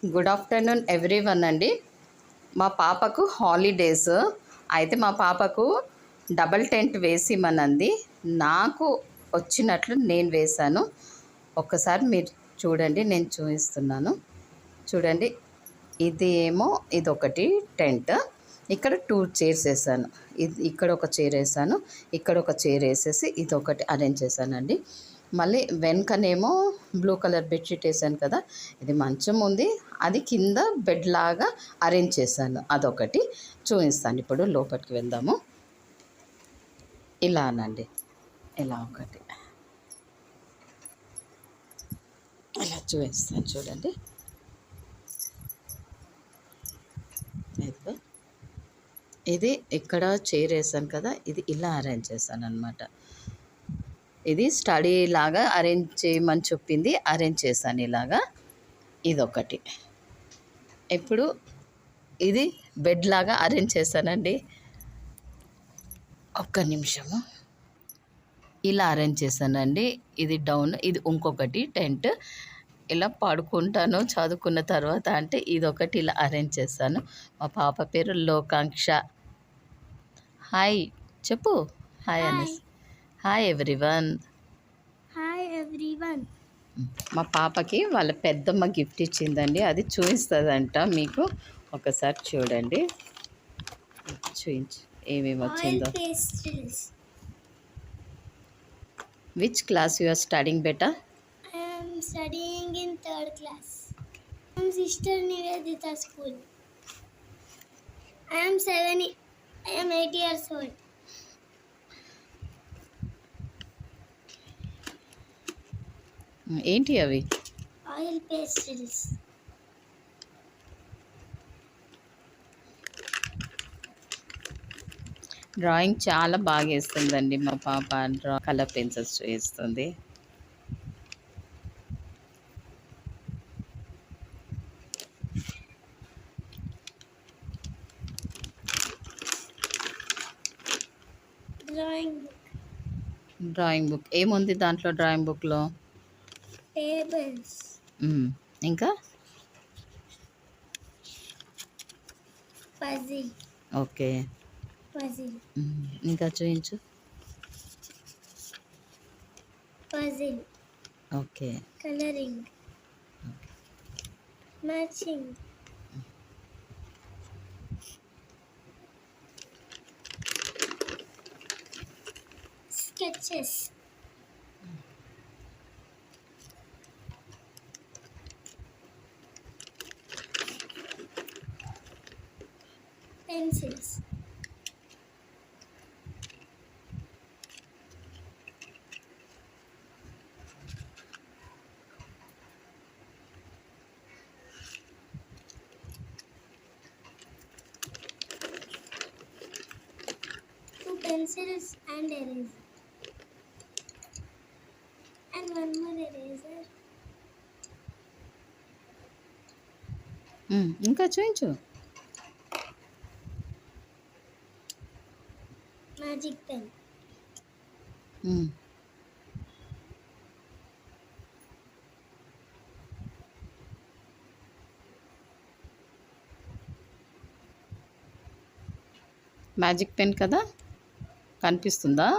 Good afternoon everyone అండి. మా పాపకు హాలిడేస్ అయితే మా పాపకు డబల్ టెంట్ వేసిమనంది. నాకు వచ్చినట్లు నేను వేశాను. ఒక్కసారి మీరు చూడండి, నేను చూపిస్తున్నాను. చూడండి, ఇది ఏమో ఇదొకటి టెంట్. ఇక్కడ 2 చైర్స్ వేసాను. ఇక్కడ ఒక చైర్ వేసాను, ఇక్కడ ఒక చైర్ వేసేసి ఇదొకటి అరేంజ్ చేశానండి. మళ్ళీ వెనకనేమో బ్లూ కలర్ బెడ్షీట్ వేసాను కదా, ఇది మంచం ఉంది, అది కింద బెడ్ లాగా అరేంజ్ చేశాను. అదొకటి చూపిస్తాను. ఇప్పుడు లోపలికి వెళ్దాము. ఇలానండి, ఇలా ఒకటి ఇలా చూపిస్తాను. చూడండి, ఇది ఇక్కడ చైర్ వేసాను కదా, ఇది ఇలా అరేంజ్ చేశాను అనమాట. ఇది స్టడీ లాగా అరేంజ్ చేయమని చెప్పింది, అరేంజ్ చేశాను ఇలాగా. ఇదొకటి. ఇప్పుడు ఇది బెడ్ లాగా అరేంజ్ చేశానండి. ఒక్క నిమిషము, ఇలా అరేంజ్ చేశానండి. ఇది డౌన్, ఇది ఇంకొకటి టెంట్. ఇలా పడుకుంటాను చదువుకున్న తర్వాత అంటే ఇదొకటి ఇలా అరేంజ్ చేశాను. మా పాప పేరు లోకాంక్ష. హాయ్ చెప్పు. హాయ్ అనేసి. Hi everyone. Hi everyone. మా పాపకి వాళ్ళ పెద్దమ్మ గిఫ్ట్ ఇచ్చిందండి, అది చూపిస్తుందంట మీకు. ఒకసారి చూడండి, చూపించు ఏమేమి వచ్చిందో. Which class you are studying బెటా? I am studying in 3rd class. I am Sister Nivedita School. I am 8 years old. ఏంటి అవి? Oil pastels. డ్రాయింగ్ చాలా బాగా వేస్తుందండి మా పాప. కలర్ పెన్సిల్స్ వేస్తుంది. డ్రాయింగ్ బుక్ ఏముంది దాంట్లో? డ్రాయింగ్ బుక్లో టేబుల్స్, ఇంకా పజిల్. ఓకే, పజిల్, ఇంకా చూపించు. Puzzle, okay, colouring, matching, sketches, pencils, two pencils and eraser, and one more eraser. ఇంకా చూపించు. Magic pen, మ్యాజిక్ పెన్ కదా, కనిపిస్తుందా?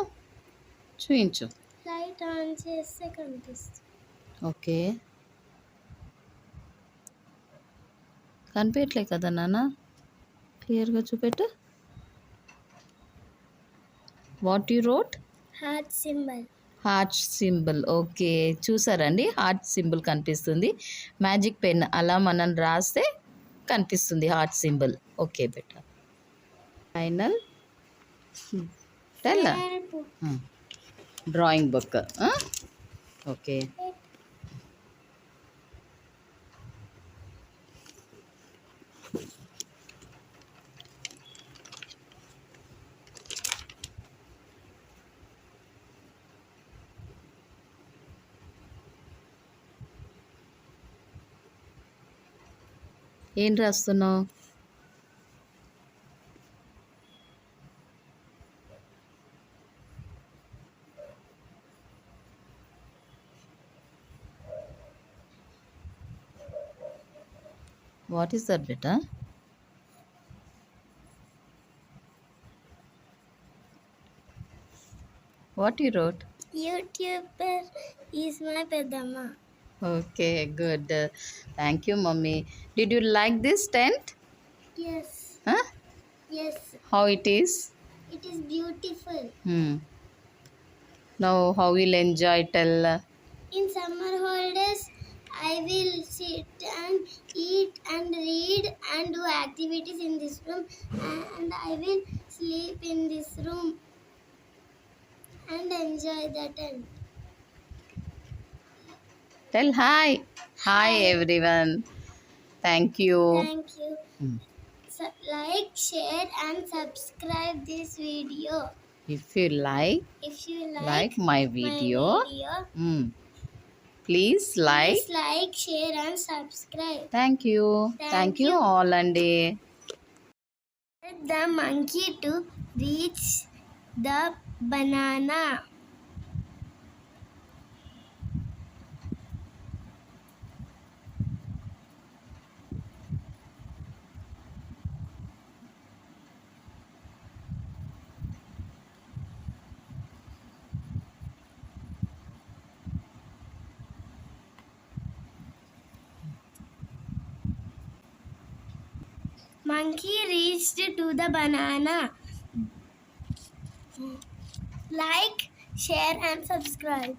చూపించు. లైట్ ఆన్ చేస్తే కనిపిస్తుంది. ఓకే, కనిపించట్లే కదా నాన్న, క్లియర్గా చూపెట్టు. What you wrote? Heart symbol. Heart symbol. Okay, చూసారండి, హార్ట్ సింబల్ కనిపిస్తుంది. మ్యాజిక్ పెన్ అలా మనం రాస్తే కనిపిస్తుంది హార్ట్ సింబల్. ఓకే బెట, final tell. Drawing book. Okay, ఏం రాస్తున్నావు? What is that, beta? What you wrote? YouTuber is my pedamma. Okay, good. Thank you, mommy. Did you like this tent? Yes. Huh? Yes. How it is? It is beautiful. Now, how we'll enjoy? Tell. In summer holidays, I will sit and eat and read and do activities in this room, and I will sleep in this room and enjoy the tent. Tell hi. Hi, Hi. everyone. Thank you. Thank you. Like, share, and subscribe this video. If you like If you like my video, my please like. please like, share, and subscribe. Thank you. Thank Thank you you. all అండి. The monkey to reach the banana. Monkey reached to the banana. Like, share, and subscribe.